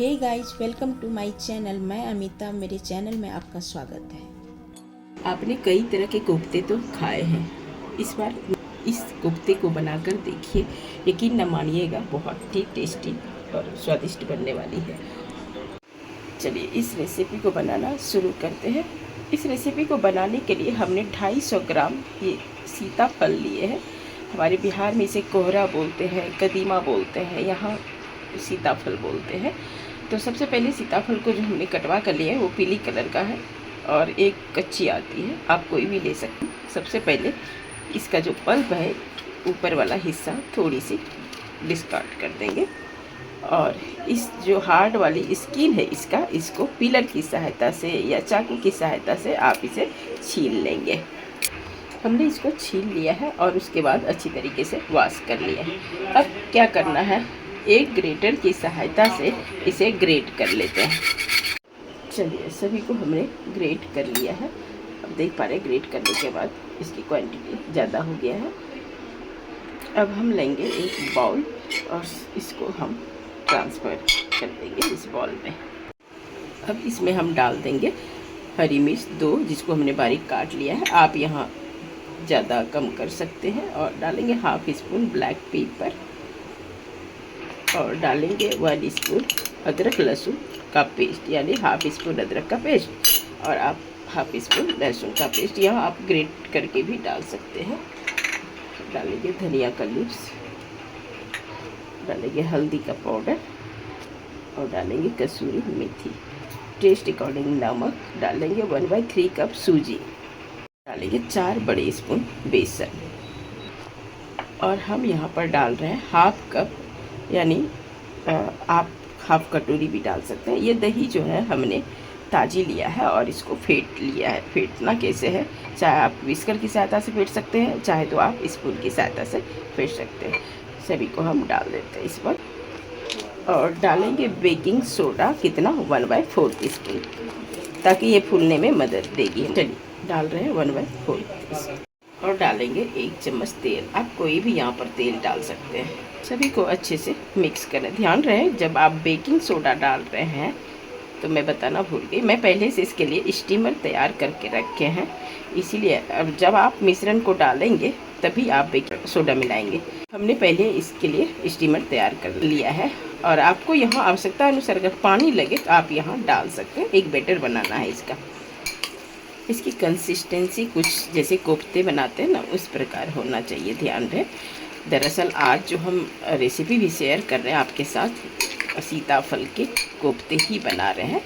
Hey guys, welcome to my channel. मैं अमिता, मेरे channel में आपका स्वागत है। आपने कई तरह के कोफ्ते तो खाए हैं, इस बार इस कोफ्ते को बनाकर देखिए। यकीन न मानिएगा, बहुत ही टेस्टी और स्वादिष्ट बनने वाली है। चलिए इस रेसिपी को बनाना शुरू करते हैं। इस रेसिपी को बनाने के लिए हमने 250 ग्राम ये सीताफल लिए हैं। हमारे बिहार में इसे कोहरा बोलते हैं, कदीमा बोलते हैं, यहाँ सीताफल बोलते हैं। तो सबसे पहले सीताफल को जो हमने कटवा कर लिया है वो पीली कलर का है और एक कच्ची आती है, आप कोई भी ले सकते हैं। सबसे पहले इसका जो पल्प है, ऊपर वाला हिस्सा थोड़ी सी डिस्कार्ड कर देंगे और इस जो हार्ड वाली स्किन है इसको पीलर की सहायता से या चाकू की सहायता से आप इसे छील लेंगे। हमने इसको छील लिया है और उसके बाद अच्छी तरीके से वॉश कर लिया है। अब क्या करना है, एक ग्रेटर की सहायता से इसे ग्रेट कर लेते हैं। चलिए सभी को हमने ग्रेट कर लिया है। अब देख पा रहे हैं ग्रेट करने के बाद इसकी क्वांटिटी ज़्यादा हो गया है। अब हम लेंगे एक बाउल और इसको हम ट्रांसफ़र कर देंगे इस बाउल में। अब इसमें हम डाल देंगे हरी मिर्च 2, जिसको हमने बारीक काट लिया है। आप यहाँ ज़्यादा कम कर सकते हैं। और डालेंगे हाफ स्पून ब्लैक पेपर और डालेंगे 1 स्पून अदरक लहसुन का पेस्ट, यानी हाफ स्पून अदरक का पेस्ट और आप हाफ स्पून लहसुन का पेस्ट यहाँ आप ग्रेट करके भी डाल सकते हैं। डालेंगे धनिया का लीव्स, डालेंगे हल्दी का पाउडर और डालेंगे कसूरी मेथी। टेस्ट अकॉर्डिंग नमक डालेंगे। 1/3 कप सूजी डालेंगे। 4 बड़े स्पून बेसन और हम यहाँ पर डाल रहे हैं हाफ कप, यानी आप हाफ कटोरी भी डाल सकते हैं। ये दही जो है हमने ताज़ी लिया है और इसको फेंट लिया है। फेंटना कैसे है, चाहे आप विस्कर की सहायता से फेंट सकते हैं, चाहे तो आप स्पून की सहायता से फेंट सकते हैं। सभी को हम डाल देते हैं इस पर और डालेंगे बेकिंग सोडा, कितना 1/4 टीस्पून, ताकि ये फूलने में मदद देगी। चलिए डाल रहे हैं 1/4 टीस्पून और डालेंगे 1 चम्मच तेल। आप कोई भी यहाँ पर तेल डाल सकते हैं। सभी को अच्छे से मिक्स करें। ध्यान रहे जब आप बेकिंग सोडा डाल रहे हैं तो मैं बताना भूल गई, मैं पहले से इसके लिए स्टीमर तैयार करके रखे हैं, इसीलिए अब जब आप मिश्रण को डालेंगे तभी आप बेकिंग सोडा मिलाएंगे। हमने पहले इसके लिए स्टीमर तैयार कर लिया है और आपको यहाँ आवश्यकता अनुसार अगर पानी लगे तो आप यहाँ डाल सकते हैं। एक बैटर बनाना है इसका। इसकी कंसिस्टेंसी कुछ जैसे कोफ्ते बनाते हैं ना, उस प्रकार होना चाहिए, ध्यान रहे। दरअसल आज जो हम रेसिपी भी शेयर कर रहे हैं आपके साथ, सीताफल के कोफ्ते ही बना रहे हैं।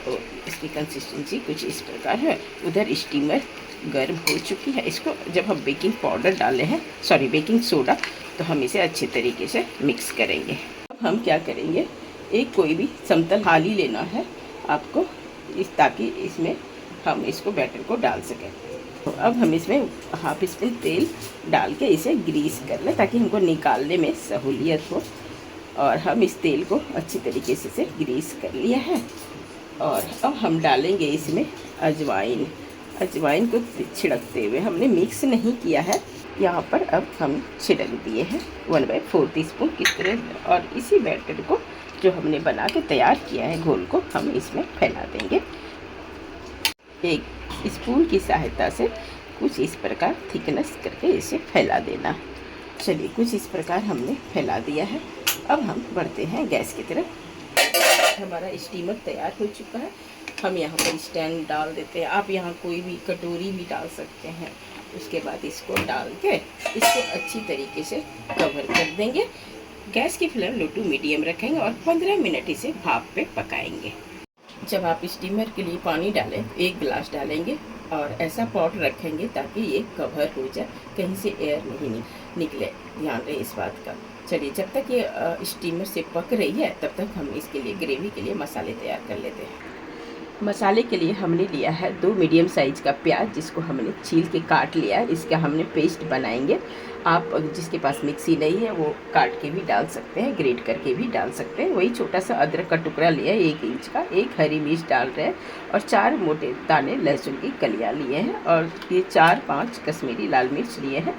तो इसकी कंसिस्टेंसी कुछ इस प्रकार है। उधर स्टीमर गर्म हो चुकी है। इसको जब हम बेकिंग पाउडर डाले हैं, सॉरी बेकिंग सोडा, तो हम इसे अच्छे तरीके से मिक्स करेंगे। अब हम क्या करेंगे, एक कोई भी समतल थाली लेना है आपको, ताकि इसमें हम इसको बैटर को डाल सकें। तो अब हम इसमें हाफ स्पून तेल डाल के इसे ग्रीस कर लें ताकि हमको निकालने में सहूलियत हो। और हम इस तेल को अच्छी तरीके से इसे ग्रीस कर लिया है और अब हम डालेंगे इसमें अजवाइन। अजवाइन को छिड़कते हुए, हमने मिक्स नहीं किया है यहाँ पर, अब हम छिड़क दिए हैं 1/4 टीस्पून की तरह। और इसी बैटर को जो हमने बना के तैयार किया है घोल को, हम इसमें फैला देंगे। एक स्पून की सहायता से कुछ इस प्रकार थिकनेस करके इसे फैला देना। चलिए कुछ इस प्रकार हमने फैला दिया है। अब हम बढ़ते हैं गैस की तरफ। हमारा स्टीमर तैयार हो चुका है। हम यहाँ पर स्टैंड डाल देते हैं। आप यहाँ कोई भी कटोरी भी डाल सकते हैं। उसके बाद इसको डाल के इसको अच्छी तरीके से कवर कर देंगे। गैस की फ्लेम लो टू मीडियम रखेंगे और 15 मिनट इसे भाप पे पकाएंगे। जब आप स्टीमर के लिए पानी डालें तो 1 गिलास डालेंगे और ऐसा पॉट रखेंगे ताकि ये कवर हो जाए, कहीं से एयर नहीं निकले। ध्यान रहे इस बात का। चलिए जब तक ये स्टीमर से पक रही है तब तक हम इसके लिए ग्रेवी के लिए मसाले तैयार कर लेते हैं। मसाले के लिए हमने लिया है 2 मीडियम साइज़ का प्याज, जिसको हमने छील के काट लिया है। इसका हमने पेस्ट बनाएंगे। आप जिसके पास मिक्सी नहीं है वो काट के भी डाल सकते हैं, ग्रेट करके भी डाल सकते हैं। वही छोटा सा अदरक का टुकड़ा लिया है 1 इंच का। 1 हरी मिर्च डाल रहे हैं और 4 मोटे दाने लहसुन की कलियाँ लिए हैं और ये 4-5 कश्मीरी लाल मिर्च लिए हैं।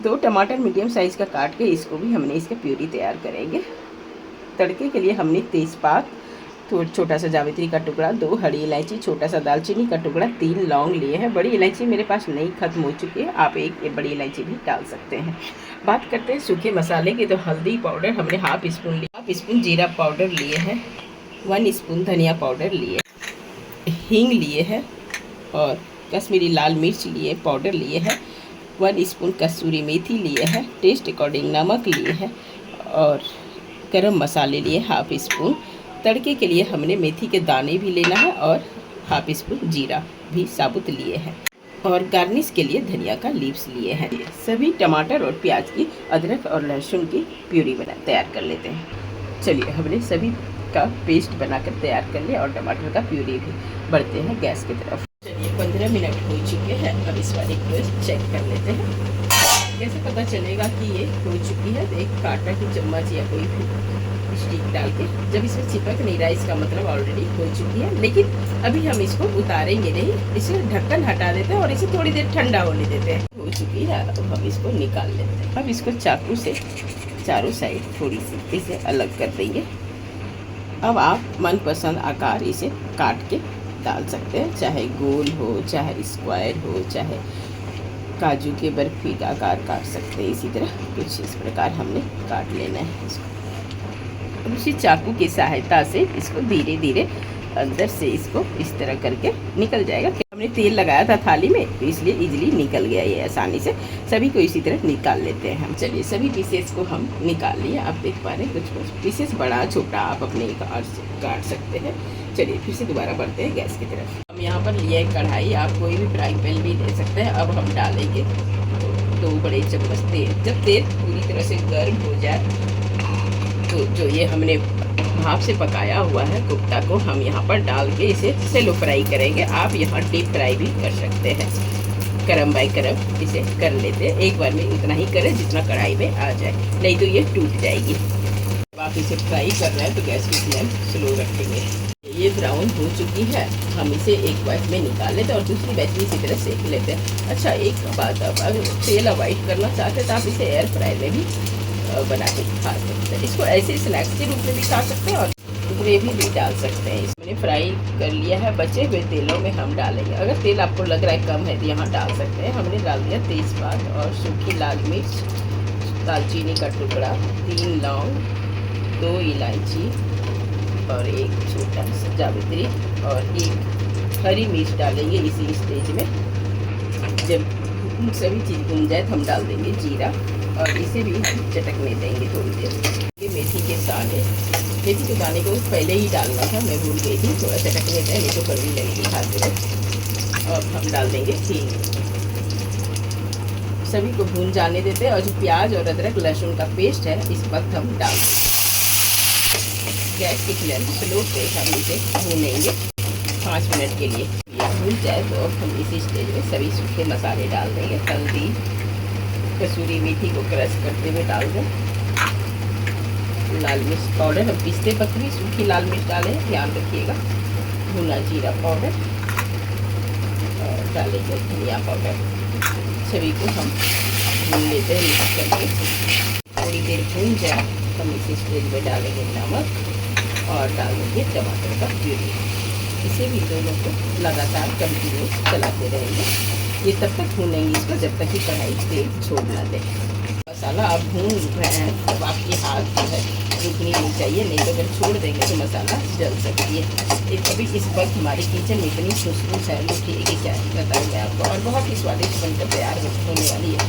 2 टमाटर मीडियम साइज़ का काट के इसको भी हमने इसका प्यूरी तैयार करेंगे। तड़के के लिए हमने तेज़पात, थोड़ा छोटा सा जावित्री का टुकड़ा, 2 हरी इलायची, छोटा सा दालचीनी का टुकड़ा, 3 लौंग लिए हैं। बड़ी इलायची मेरे पास नहीं, ख़त्म हो चुकी है, आप एक बड़ी इलायची भी डाल सकते हैं। बात करते हैं सूखे मसाले की, तो हल्दी पाउडर हमने हाफ स्पून लिया, हाफ स्पून जीरा पाउडर लिए हैं, 1 स्पून धनिया पाउडर लिए, हींग लिए हैं और कश्मीरी लाल मिर्च लिए पाउडर लिए हैं, 1 स्पून कसूरी मेथी लिए हैं, टेस्ट अकॉर्डिंग नमक लिए हैं और गरम मसाले लिए हाफ स्पून। तड़के के लिए हमने मेथी के दाने भी लेना है और हाफ स्पून जीरा भी साबुत लिए हैं और गार्निश के लिए धनिया का लीव्स लिए हैं। सभी टमाटर और प्याज की, अदरक और लहसुन की प्यूरी तैयार कर लेते हैं। चलिए, हमने सभी का पेस्ट बनाकर तैयार कर लिया और टमाटर का प्यूरी भी। बढ़ते हैं गैस की तरफ। चलिए, 15 मिनट हो चुके हैं। अब इस वाले को चेक कर लेते हैं। कैसे पता चलेगा कि ये हो चुकी है? एक कांटा की चम्मच या कोई स्टिक डाल के, जब इसमें चिपक नहीं रहा इसका मतलब ऑलरेडी हो चुकी है। लेकिन अभी हम इसको उतारेंगे नहीं, इसे ढक्कन हटा देते हैं और इसे थोड़ी देर ठंडा होने देते हैं। हो चुकी है, अब हम इसको निकाल लेते हैं। अब इसको चाकू से चारों साइड थोड़ी सी इसे अलग कर देंगे। अब आप मनपसंद आकार इसे काट के डाल सकते हैं, चाहे गोल हो, चाहे स्क्वायर हो, चाहे काजू के बर्फी का आकार काट सकते हैं। इसी तरह कुछ इस प्रकार हमने काट लेना है इसको। अब उसी चाकू की सहायता से इसको धीरे धीरे अंदर से इसको इस तरह करके निकल जाएगा। हमने तेल लगाया था थाली में, तो इसलिए इजीली निकल गया ये आसानी से। सभी को इसी तरह निकाल लेते हैं हम। चलिए, सभी पीसेस को हम निकाल लिए। आप देख पा रहे हैं कुछ पीसेस बड़ा छोटा आप अपने हिसाब से काट सकते हैं। चलिए, फिर से दोबारा बढ़ते हैं गैस की तरफ। हम यहाँ पर लिए कढ़ाई, आप कोई भी फ्राई पैन भी ले सकते हैं। अब हम डालेंगे 2 बड़े चम्मच तेल। जब तेल पूरी तरह से गर्म हो जाए तो जो ये हमने भाप से पकाया हुआ है कोफ्ता को हम यहाँ पर डाल के इसे सेलो फ्राई करेंगे। आप यहाँ डीप फ्राई भी कर सकते हैं। गरम बाई गरम इसे कर लेते हैं। एक बार में इतना ही करें जितना कढ़ाई में आ जाए, नहीं तो ये टूट जाएगी। जब आप इसे फ्राई कर रहे हैं तो गैस की फ्लेम स्लो रखेंगे। ये ब्राउन हो चुकी है, हम इसे एक बैच में निकाल लेते हैं और दूसरी बैच में इसी तरह सेक लेते हैं। अच्छा, एक बात, अब अगर तेल अवॉइड करना चाहते हैं तो आप इसे एयर फ्राई में भी बना के खा सकते हैं। इसको ऐसे स्नैक्स के रूप में भी खा सकते हैं और ग्रेवी भी डाल सकते हैं। इसमें फ्राई कर लिया है, बचे हुए तेलों में हम डालेंगे। अगर तेल आपको लग रहा है कम है तो यहाँ डाल सकते हैं। हमने डाल दिया तेज़पात और सूखी लाल मिर्च, दालचीनी का टुकड़ा, 3 लौंग, 2 इलायची और 1 छोटा सा जावित्री और 1 हरी मिर्च डालेंगे इसी स्टेज में। जब सभी चीज़ भून जाए तो हम डाल देंगे जीरा और इसे भी चटकने देंगे थोड़ी देर। ये मेथी के दाने को पहले ही डालना था, मैं भूल गई थी। थोड़ा चटकने दें, नहीं तो कड़वी लगेगी खाते हुए। और हम डाल देंगे हींग। सभी को भून जाने देते हैं और जो प्याज और अदरक लहसुन का पेस्ट है इस वक्त हम डाल देंगे। गैस की फ्लेम स्लो पे हम इसे भूनेंगे 5 मिनट के लिए। ये भून जाए तो हम इसी स्टेज में सभी सूखे मसाले डाल देंगे। हल्दी, कसूरी मेथी को क्रश करते हुए डाल दें, लाल मिर्च पाउडर, हम पिस्ते पकड़ी सूखी लाल मिर्च डालें, ध्यान रखिएगा, भुना जीरा पाउडर और डालेंगे धनिया पाउडर। सभी को हम भून लेते हैं मिक्स करके। थोड़ी देर भून जाए हम इस स्टेज में डालेंगे नमक और डाल देंगे टमाटर का प्यूरी। इसे भी दोनों को लगातार कंटिन्यूस चलाते रहेंगे। ये तब तक भूनेंगे इसको जब तक कि कढ़ाई तेल छोड़ ना दे। मसाला आप भून रहे हैं तब आपकी हाथ जो है रुकनी नहीं चाहिए, नहीं तो अगर छोड़ देंगे तो मसाला जल सकती है। अभी इस वक्त हमारे किचन में इतनी खुशबू फैल उठी है कि क्या बताऊँ मैं आपको, और बहुत ही स्वादिष्ट बनकर तैयार होने वाली है।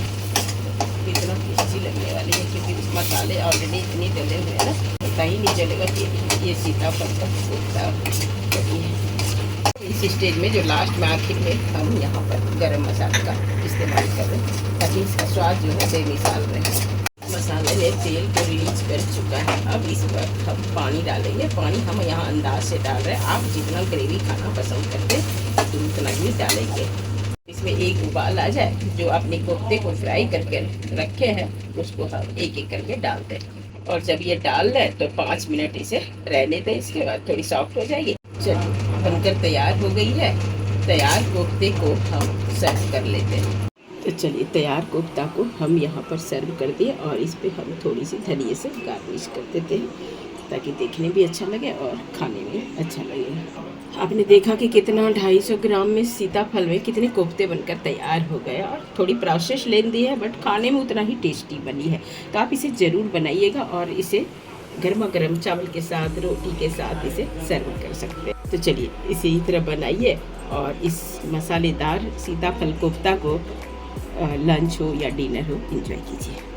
इतना टेस्टी लगने वाली है क्योंकि मसाले ऑलरेडी इतनी डले हुए हैं ना, पता ही नहीं चलेगा कि ये सीताफल का कोफ्ता है। इस स्टेज में जो लास्ट में आखिर में हम यहाँ पर गरम मसाले का इस्तेमाल कर रहे हैं ताकि इसका स्वाद जो है बेमिसाल रहे। मसाले ने तेल को रिलीज कर चुका है। अब इस वक्त हम पानी डालेंगे। पानी हम यहाँ अंदाज से डाल रहे हैं, आप जितना ग्रेवी खाना पसंद करते हैं तो उतना ही डालेंगे। इसमें एक उबाल आ जाए, जो आपने कोफ्ते को फ्राई करके रखे हैं उसको हम एक एक करके डालते हैं और जब ये डाल दें तो 5 मिनट इसे रहने दें। इसके बाद थोड़ी सॉफ्ट हो जाएगी। चलिए, बनकर तैयार हो गई है। तैयार कोफ्ते को हम सर्व कर लेते हैं। तो चलिए, तैयार कोफ्ता को हम यहाँ पर सर्व कर दिए और इस पे हम थोड़ी सी धनिया से गार्निश कर देते हैं। ताकि देखने भी अच्छा लगे और खाने में अच्छा लगे। आपने देखा कि कितना 250 ग्राम में सीताफल में कितने कोफ्ते बनकर तैयार हो गए और थोड़ी प्रोसेस लेंदी है बट खाने में उतना ही टेस्टी बनी है। तो आप इसे ज़रूर बनाइएगा और इसे गर्मा गर्म चावल के साथ, रोटी के साथ इसे सर्व कर सकते हैं। तो चलिए इसी तरह बनाइए और इस मसालेदार सीताफल कोफ्ता को लंच हो या डिनर हो एंजॉय कीजिए।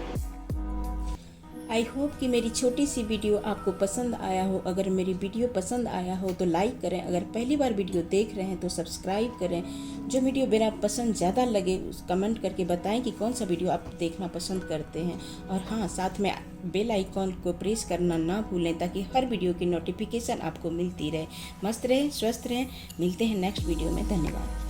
आई होप कि मेरी छोटी सी वीडियो आपको पसंद आया हो। अगर मेरी वीडियो पसंद आया हो तो लाइक करें, अगर पहली बार वीडियो देख रहे हैं तो सब्सक्राइब करें। जो वीडियो मेरा पसंद ज़्यादा लगे उस कमेंट करके बताएं कि कौन सा वीडियो आप देखना पसंद करते हैं। और हाँ, साथ में बेल आइकॉन को प्रेस करना ना भूलें ताकि हर वीडियो की नोटिफिकेशन आपको मिलती रहे। मस्त रहें, स्वस्थ रहें। मिलते हैं नेक्स्ट वीडियो में। धन्यवाद।